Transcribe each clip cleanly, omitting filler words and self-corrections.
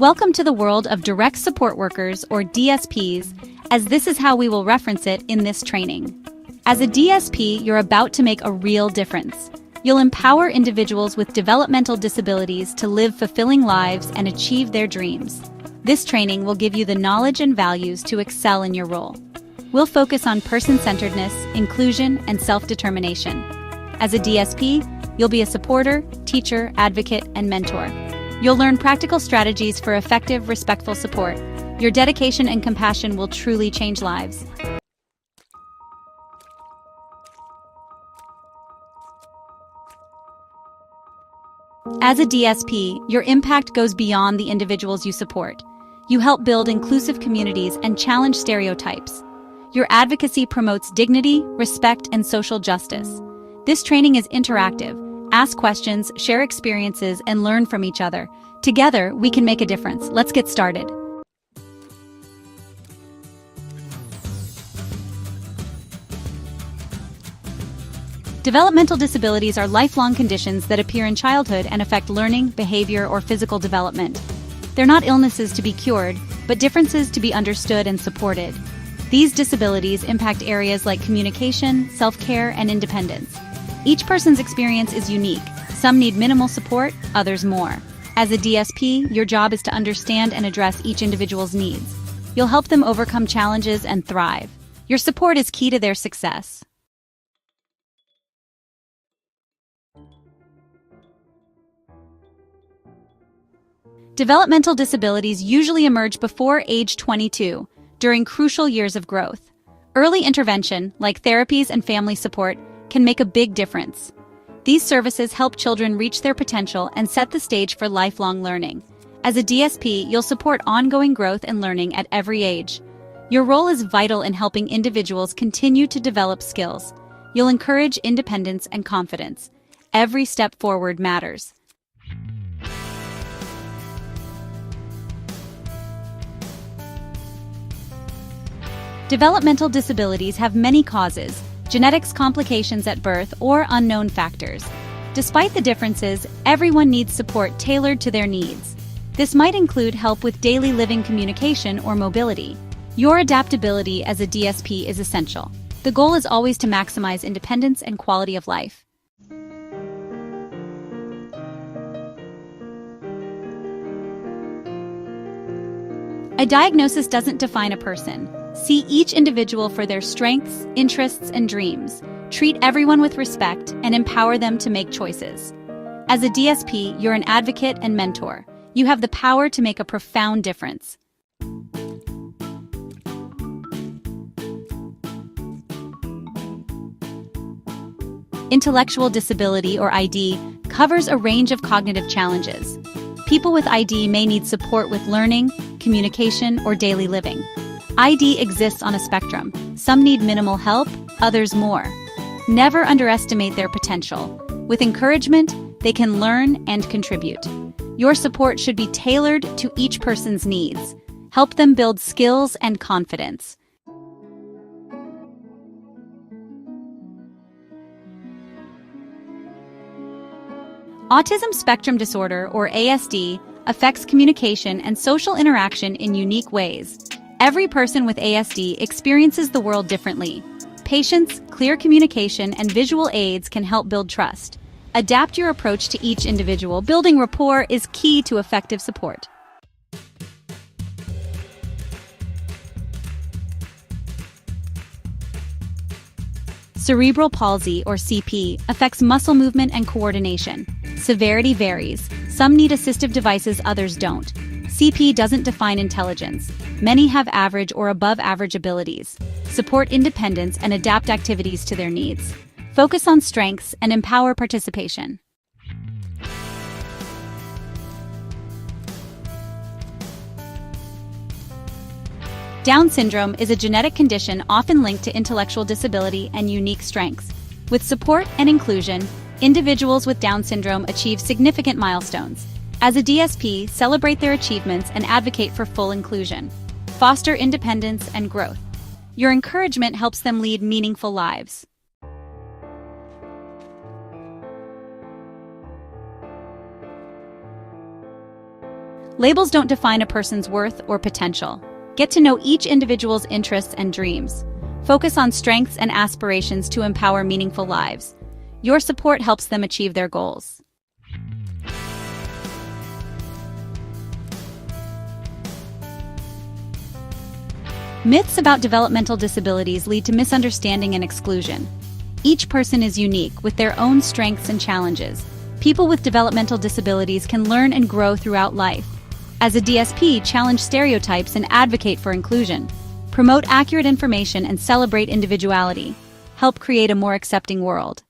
Welcome to the world of direct support workers, or DSPs, as this is how we will reference it in this training. As a DSP, you're about to make a real difference. You'll empower individuals with developmental disabilities to live fulfilling lives and achieve their dreams. This training will give you the knowledge and values to excel in your role. We'll focus on person-centeredness, inclusion, and self-determination. As a DSP, you'll be a supporter, teacher, advocate, and mentor. You'll learn practical strategies for effective, respectful support. Your dedication and compassion will truly change lives. As a DSP, your impact goes beyond the individuals you support. You help build inclusive communities and challenge stereotypes. Your advocacy promotes dignity, respect, and social justice. This training is interactive. Ask questions, share experiences, and learn from each other. Together, we can make a difference. Let's get started. Developmental disabilities are lifelong conditions that appear in childhood and affect learning, behavior, or physical development. They're not illnesses to be cured, but differences to be understood and supported. These disabilities impact areas like communication, self-care, and independence. Each person's experience is unique. Some need minimal support, others more. As a DSP, your job is to understand and address each individual's needs. You'll help them overcome challenges and thrive. Your support is key to their success. Developmental disabilities usually emerge before age 22, during crucial years of growth. Early intervention, like therapies and family support, can make a big difference. These services help children reach their potential and set the stage for lifelong learning. As a DSP, you'll support ongoing growth and learning at every age. Your role is vital in helping individuals continue to develop skills. You'll encourage independence and confidence. Every step forward matters. Developmental disabilities have many causes: genetics, complications at birth, or unknown factors. Despite the differences, everyone needs support tailored to their needs. This might include help with daily living communication or mobility. Your adaptability as a DSP is essential. The goal is always to maximize independence and quality of life. A diagnosis doesn't define a person. See each individual for their strengths, interests, and dreams. Treat everyone with respect and empower them to make choices. As a DSP, you're an advocate and mentor. You have the power to make a profound difference. Intellectual disability, or ID, covers a range of cognitive challenges. People with ID may need support with learning, communication, or daily living. ID exists on a spectrum. Some need minimal help, others more. Never underestimate their potential. With encouragement, they can learn and contribute. Your support should be tailored to each person's needs. Help them build skills and confidence. Autism spectrum disorder, or ASD, affects communication and social interaction in unique ways. Every person with ASD experiences the world differently. Patience, clear communication, and visual aids can help build trust. Adapt your approach to each individual. Building rapport is key to effective support. Cerebral palsy, or CP, affects muscle movement and coordination. Severity varies. Some need assistive devices, others don't. CP doesn't define intelligence. Many have average or above average abilities. Support independence and adapt activities to their needs. Focus on strengths and empower participation. Down syndrome is a genetic condition often linked to intellectual disability and unique strengths. With support and inclusion, individuals with Down syndrome achieve significant milestones. As a DSP, celebrate their achievements and advocate for full inclusion. Foster independence and growth. Your encouragement helps them lead meaningful lives. Labels don't define a person's worth or potential. Get to know each individual's interests and dreams. Focus on strengths and aspirations to empower meaningful lives. Your support helps them achieve their goals. Myths about developmental disabilities lead to misunderstanding and exclusion. Each person is unique, with their own strengths and challenges. People with developmental disabilities can learn and grow throughout life. As a DSP, challenge stereotypes and advocate for inclusion. Promote accurate information and celebrate individuality. Help create a more accepting world.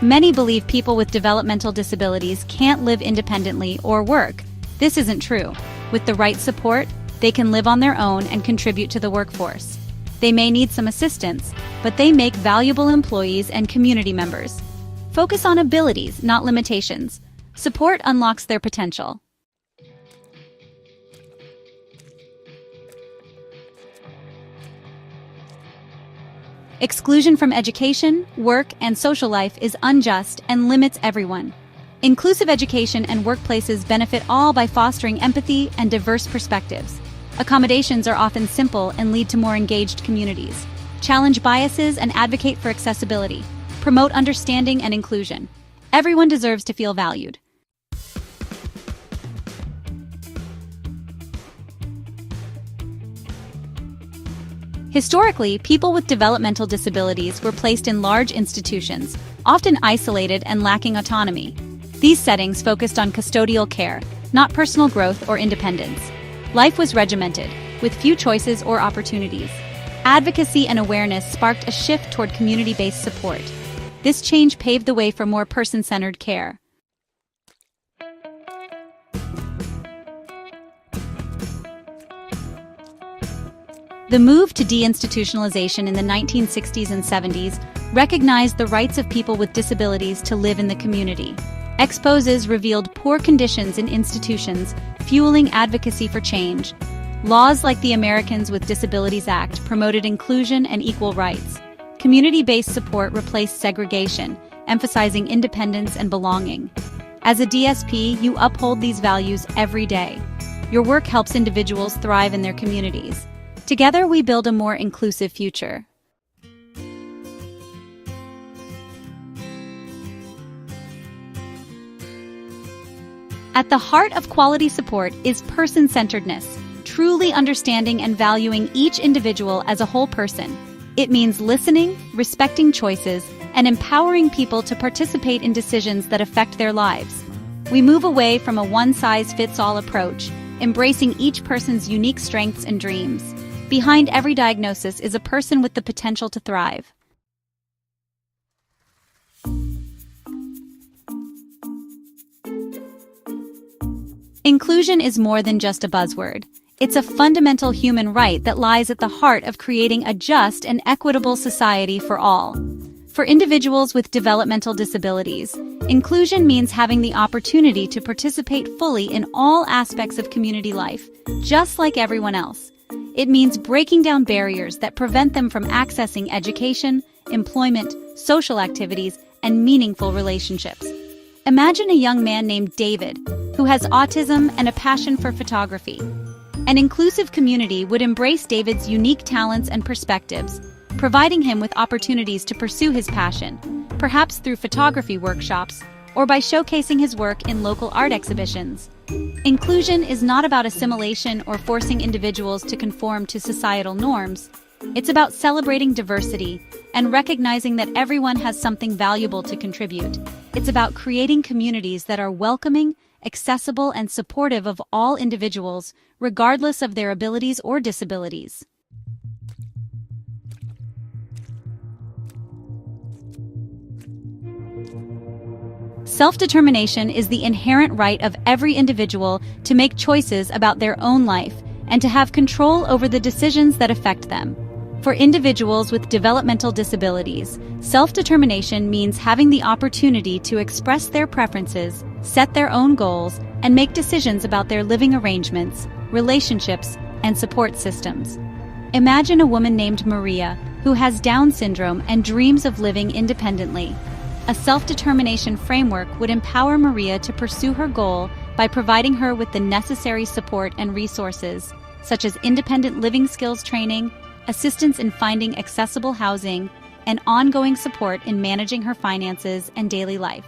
Many believe people with developmental disabilities can't live independently or work. This isn't true. With the right support, they can live on their own and contribute to the workforce. They may need some assistance, but they make valuable employees and community members. Focus on abilities, not limitations. Support unlocks their potential. Exclusion from education, work, and social life is unjust and limits everyone. Inclusive education and workplaces benefit all by fostering empathy and diverse perspectives. Accommodations are often simple and lead to more engaged communities. Challenge biases and advocate for accessibility. Promote understanding and inclusion. Everyone deserves to feel valued. Historically, people with developmental disabilities were placed in large institutions, often isolated and lacking autonomy. These settings focused on custodial care, not personal growth or independence. Life was regimented, with few choices or opportunities. Advocacy and awareness sparked a shift toward community-based support. This change paved the way for more person-centered care. The move to deinstitutionalization in the 1960s and 70s recognized the rights of people with disabilities to live in the community. Exposes revealed poor conditions in institutions, fueling advocacy for change. Laws like the Americans with Disabilities Act promoted inclusion and equal rights. Community-based support replaced segregation, emphasizing independence and belonging. As a DSP, you uphold these values every day. Your work helps individuals thrive in their communities. Together, we build a more inclusive future. At the heart of quality support is person-centeredness, truly understanding and valuing each individual as a whole person. It means listening, respecting choices, and empowering people to participate in decisions that affect their lives. We move away from a one-size-fits-all approach, embracing each person's unique strengths and dreams. Behind every diagnosis is a person with the potential to thrive. Inclusion is more than just a buzzword. It's a fundamental human right that lies at the heart of creating a just and equitable society for all. For individuals with developmental disabilities, inclusion means having the opportunity to participate fully in all aspects of community life, just like everyone else. It means breaking down barriers that prevent them from accessing education, employment, social activities, and meaningful relationships. Imagine a young man named David, who has autism and a passion for photography. An inclusive community would embrace David's unique talents and perspectives, providing him with opportunities to pursue his passion, perhaps through photography workshops or by showcasing his work in local art exhibitions. Inclusion is not about assimilation or forcing individuals to conform to societal norms. It's about celebrating diversity and recognizing that everyone has something valuable to contribute. It's about creating communities that are welcoming, accessible, and supportive of all individuals, regardless of their abilities or disabilities. Self-determination is the inherent right of every individual to make choices about their own life and to have control over the decisions that affect them. For individuals with developmental disabilities, self-determination means having the opportunity to express their preferences, set their own goals, and make decisions about their living arrangements, relationships, and support systems. Imagine a woman named Maria, who has Down syndrome and dreams of living independently. A self-determination framework would empower Maria to pursue her goal by providing her with the necessary support and resources, such as independent living skills training, assistance in finding accessible housing, and ongoing support in managing her finances and daily life.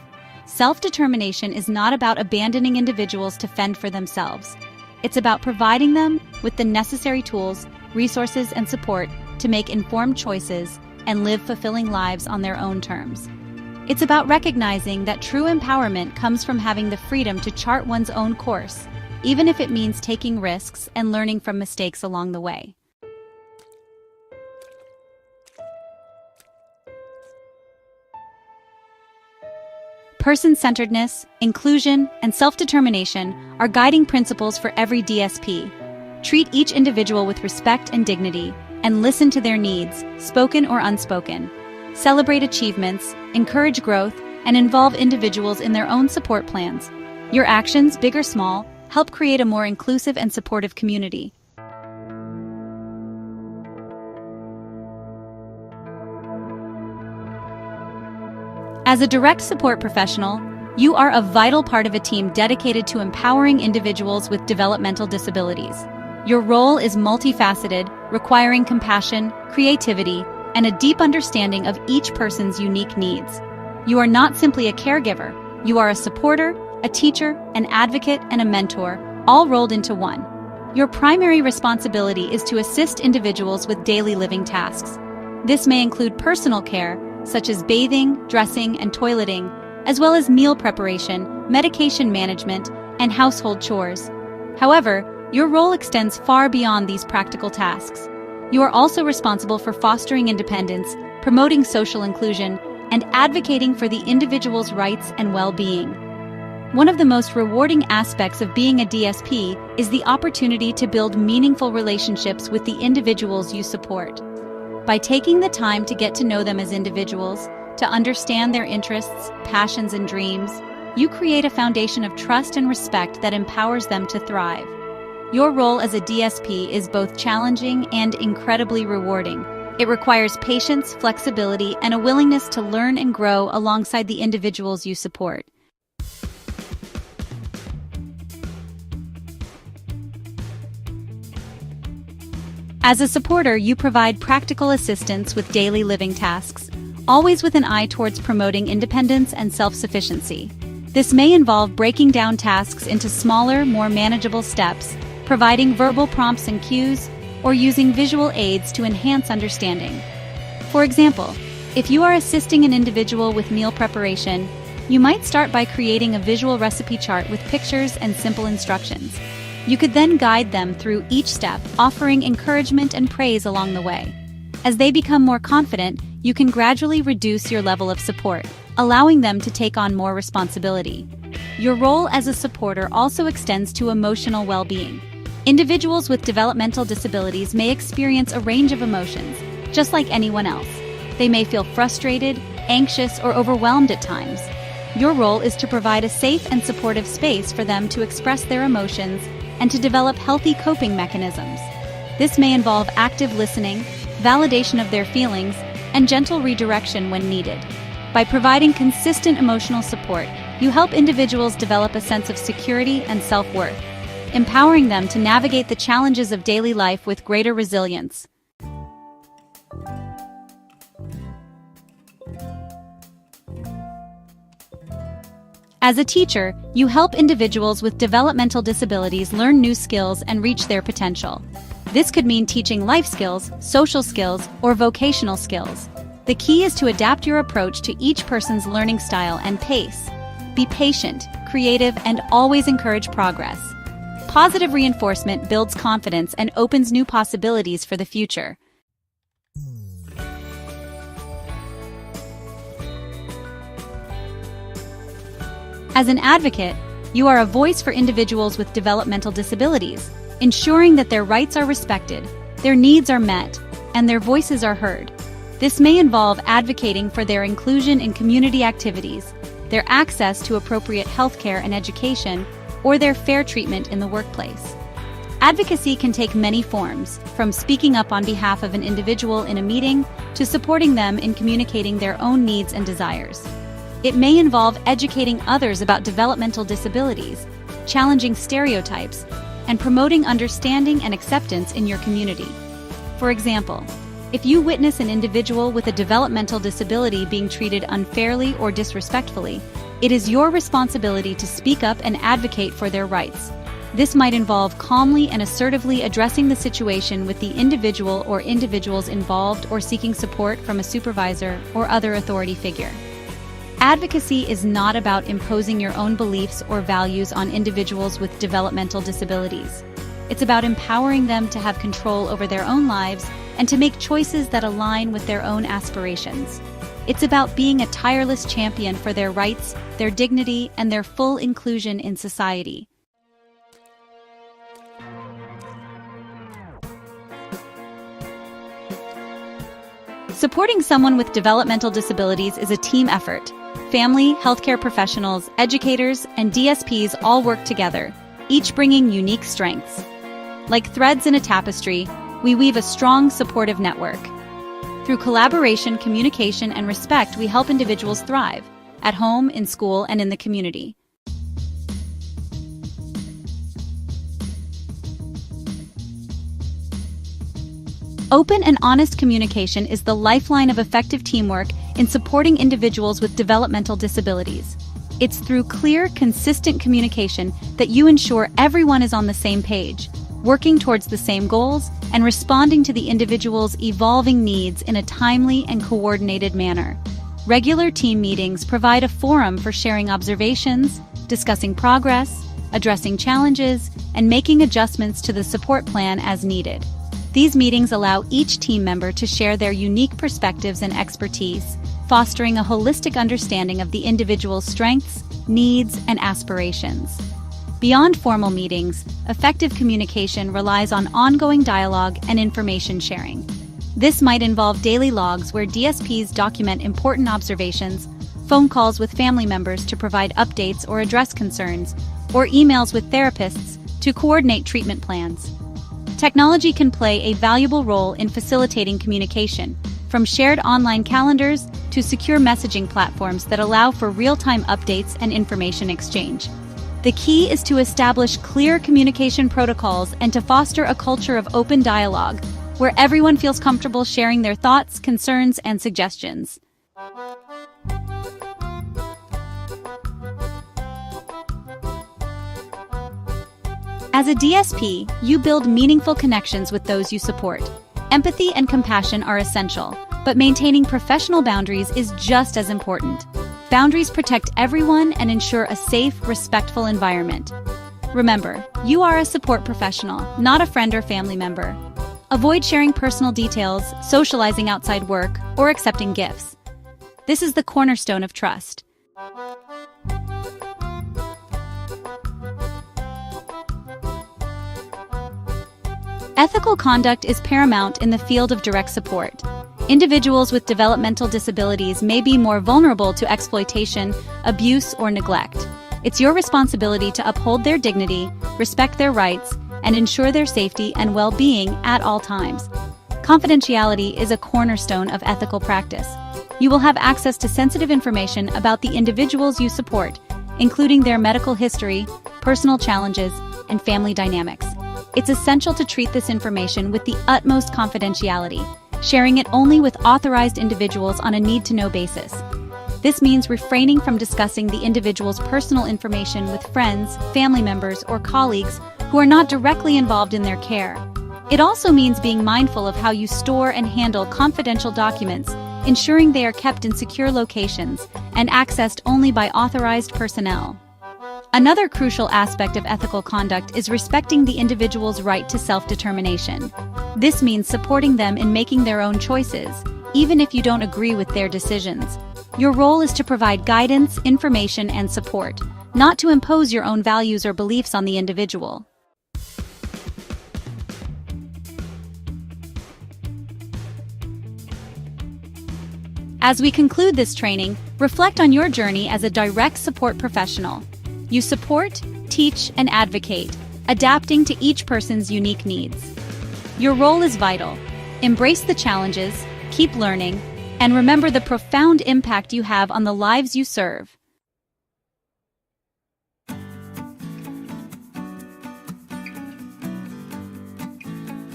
Self-determination is not about abandoning individuals to fend for themselves. It's about providing them with the necessary tools, resources, and support to make informed choices and live fulfilling lives on their own terms. It's about recognizing that true empowerment comes from having the freedom to chart one's own course, even if it means taking risks and learning from mistakes along the way. Person-centeredness, inclusion, and self-determination are guiding principles for every DSP. Treat each individual with respect and dignity, and listen to their needs, spoken or unspoken. Celebrate achievements, encourage growth, and involve individuals in their own support plans. Your actions, big or small, help create a more inclusive and supportive community. As a direct support professional, you are a vital part of a team dedicated to empowering individuals with developmental disabilities. Your role is multifaceted, requiring compassion, creativity, and a deep understanding of each person's unique needs. You are not simply a caregiver, you are a supporter, a teacher, an advocate, and a mentor, all rolled into one. Your primary responsibility is to assist individuals with daily living tasks. This may include personal care, such as bathing, dressing, and toileting, as well as meal preparation, medication management, and household chores. However, your role extends far beyond these practical tasks. You are also responsible for fostering independence, promoting social inclusion, and advocating for the individual's rights and well-being. One of the most rewarding aspects of being a DSP is the opportunity to build meaningful relationships with the individuals you support. By taking the time to get to know them as individuals, to understand their interests, passions, and dreams, you create a foundation of trust and respect that empowers them to thrive. Your role as a DSP is both challenging and incredibly rewarding. It requires patience, flexibility, and a willingness to learn and grow alongside the individuals you support. As a supporter, you provide practical assistance with daily living tasks, always with an eye towards promoting independence and self-sufficiency. This may involve breaking down tasks into smaller, more manageable steps, providing verbal prompts and cues, or using visual aids to enhance understanding. For example, if you are assisting an individual with meal preparation, you might start by creating a visual recipe chart with pictures and simple instructions. You could then guide them through each step, offering encouragement and praise along the way. As they become more confident, you can gradually reduce your level of support, allowing them to take on more responsibility. Your role as a supporter also extends to emotional well-being. Individuals with developmental disabilities may experience a range of emotions, just like anyone else. They may feel frustrated, anxious, or overwhelmed at times. Your role is to provide a safe and supportive space for them to express their emotions and to develop healthy coping mechanisms. This may involve active listening, validation of their feelings, and gentle redirection when needed. By providing consistent emotional support, you help individuals develop a sense of security and self-worth, empowering them to navigate the challenges of daily life with greater resilience. As a teacher, you help individuals with developmental disabilities learn new skills and reach their potential. This could mean teaching life skills, social skills, or vocational skills. The key is to adapt your approach to each person's learning style and pace. Be patient, creative, and always encourage progress. Positive reinforcement builds confidence and opens new possibilities for the future. As an advocate, you are a voice for individuals with developmental disabilities, ensuring that their rights are respected, their needs are met, and their voices are heard. This may involve advocating for their inclusion in community activities, their access to appropriate healthcare and education, or their fair treatment in the workplace. Advocacy can take many forms, from speaking up on behalf of an individual in a meeting to supporting them in communicating their own needs and desires. It may involve educating others about developmental disabilities, challenging stereotypes, and promoting understanding and acceptance in your community. For example, if you witness an individual with a developmental disability being treated unfairly or disrespectfully, it is your responsibility to speak up and advocate for their rights. This might involve calmly and assertively addressing the situation with the individual or individuals involved or seeking support from a supervisor or other authority figure. Advocacy is not about imposing your own beliefs or values on individuals with developmental disabilities. It's about empowering them to have control over their own lives and to make choices that align with their own aspirations. It's about being a tireless champion for their rights, their dignity, and their full inclusion in society. Supporting someone with developmental disabilities is a team effort. Family, healthcare professionals, educators, and DSPs all work together, each bringing unique strengths. Like threads in a tapestry, we weave a strong, supportive network. Through collaboration, communication, and respect, we help individuals thrive, at home, in school, and in the community. Open and honest communication is the lifeline of effective teamwork in supporting individuals with developmental disabilities. It's through clear, consistent communication that you ensure everyone is on the same page, working towards the same goals, and responding to the individual's evolving needs in a timely and coordinated manner. Regular team meetings provide a forum for sharing observations, discussing progress, addressing challenges, and making adjustments to the support plan as needed. These meetings allow each team member to share their unique perspectives and expertise, fostering a holistic understanding of the individual's strengths, needs, and aspirations. Beyond formal meetings, effective communication relies on ongoing dialogue and information sharing. This might involve daily logs where DSPs document important observations, phone calls with family members to provide updates or address concerns, or emails with therapists to coordinate treatment plans. Technology can play a valuable role in facilitating communication, from shared online calendars to secure messaging platforms that allow for real-time updates and information exchange. The key is to establish clear communication protocols and to foster a culture of open dialogue, where everyone feels comfortable sharing their thoughts, concerns, and suggestions. As a DSP, you build meaningful connections with those you support. Empathy and compassion are essential, but maintaining professional boundaries is just as important. Boundaries protect everyone and ensure a safe, respectful environment. Remember, you are a support professional, not a friend or family member. Avoid sharing personal details, socializing outside work, or accepting gifts. This is the cornerstone of trust. Ethical conduct is paramount in the field of direct support. Individuals with developmental disabilities may be more vulnerable to exploitation, abuse, or neglect. It's your responsibility to uphold their dignity, respect their rights, and ensure their safety and well-being at all times. Confidentiality is a cornerstone of ethical practice. You will have access to sensitive information about the individuals you support, including their medical history, personal challenges, and family dynamics. It's essential to treat this information with the utmost confidentiality, sharing it only with authorized individuals on a need-to-know basis. This means refraining from discussing the individual's personal information with friends, family members, or colleagues who are not directly involved in their care. It also means being mindful of how you store and handle confidential documents, ensuring they are kept in secure locations and accessed only by authorized personnel. Another crucial aspect of ethical conduct is respecting the individual's right to self-determination. This means supporting them in making their own choices, even if you don't agree with their decisions. Your role is to provide guidance, information, and support, not to impose your own values or beliefs on the individual. As we conclude this training, reflect on your journey as a direct support professional. You support, teach, and advocate, adapting to each person's unique needs. Your role is vital. Embrace the challenges, keep learning, and remember the profound impact you have on the lives you serve.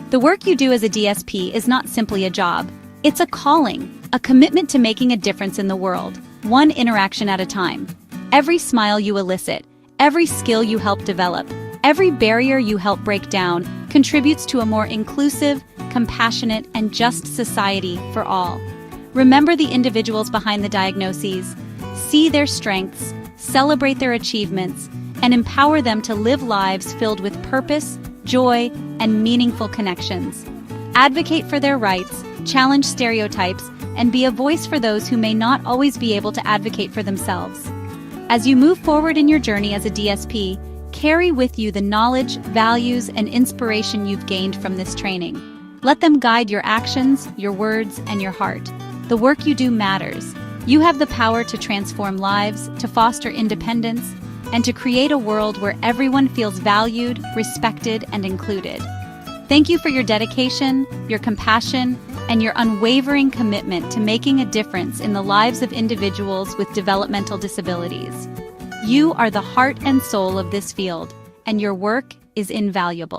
The work you do as a DSP is not simply a job. It's a calling, a commitment to making a difference in the world, one interaction at a time. Every smile you elicit, every skill you help develop, every barrier you help break down contributes to a more inclusive, compassionate, and just society for all. Remember the individuals behind the diagnoses, see their strengths, celebrate their achievements, and empower them to live lives filled with purpose, joy, and meaningful connections. Advocate for their rights, challenge stereotypes, and be a voice for those who may not always be able to advocate for themselves. As you move forward in your journey as a DSP, carry with you the knowledge, values, and inspiration you've gained from this training. Let them guide your actions, your words, and your heart. The work you do matters. You have the power to transform lives, to foster independence, and to create a world where everyone feels valued, respected, and included. Thank you for your dedication, your compassion, and your unwavering commitment to making a difference in the lives of individuals with developmental disabilities. You are the heart and soul of this field, and your work is invaluable.